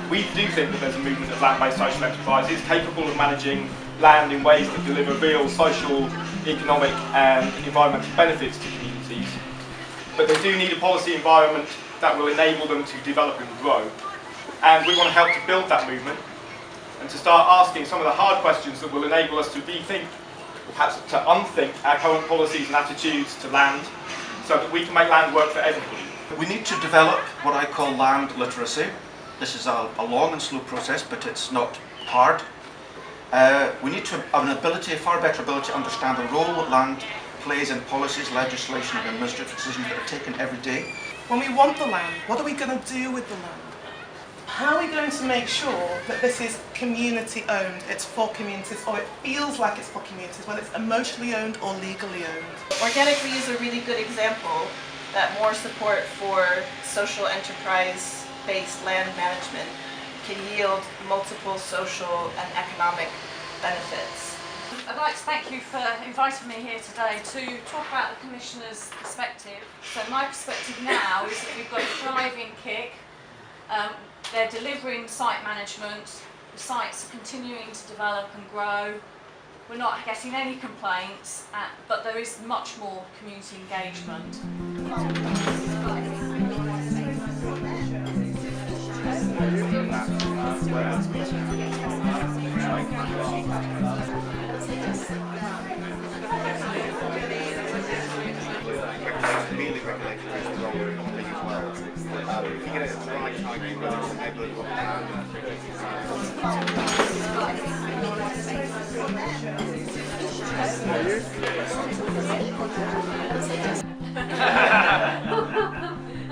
We do think that there's a movement of land-based social enterprises capable of managing land in ways that deliver real social, economic and environmental benefits to communities. But they do need a policy environment that will enable them to develop and grow. And we want to help to build that movement and to start asking some of the hard questions that will enable us to rethink, perhaps to unthink our current policies and attitudes to land so that we can make land work for everybody. We need to develop what I call land literacy. This is a long and slow process, but it's not hard. We need to have an ability, a far better ability to understand the role that land plays in policies, legislation and administrative decisions that are taken every day. When we want the land, what are we going to do with the land? How are we going to make sure that this is community owned, it's for communities, or it feels like it's for communities, whether it's emotionally owned or legally owned? Organically is a really good example that more support for social enterprise-based land management can yield multiple social and economic benefits. I'd like to thank you for inviting me here today to talk about the Commissioner's perspective. So my perspective now is that we've got a thriving KIC. They're delivering site management, the sites are continuing to develop and grow. We're not getting any complaints, but there is much more community engagement.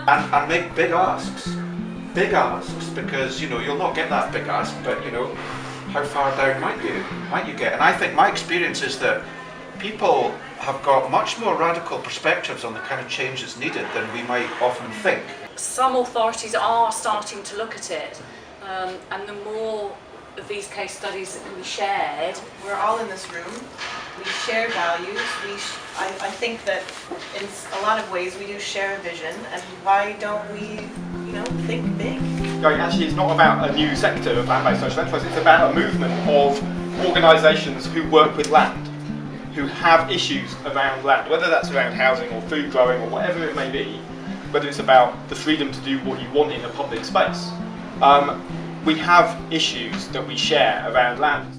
And make big asks, because you'll not get that big ask, but how far down might you get? And I think my experience is that people have got much more radical perspectives on the kind of change that's needed than we might often think. Some authorities are starting to look at it, and the more of these case studies that can be shared. We're all in this room, we share values, I think that in a lot of ways we do share a vision, and why don't we think big? Actually, it's not about a new sector of land-based social enterprise, it's about a movement of organisations who work with land, who have issues around land, whether that's around housing or food growing or whatever it may be, whether it's about the freedom to do what you want in a public space. We have issues that we share around land.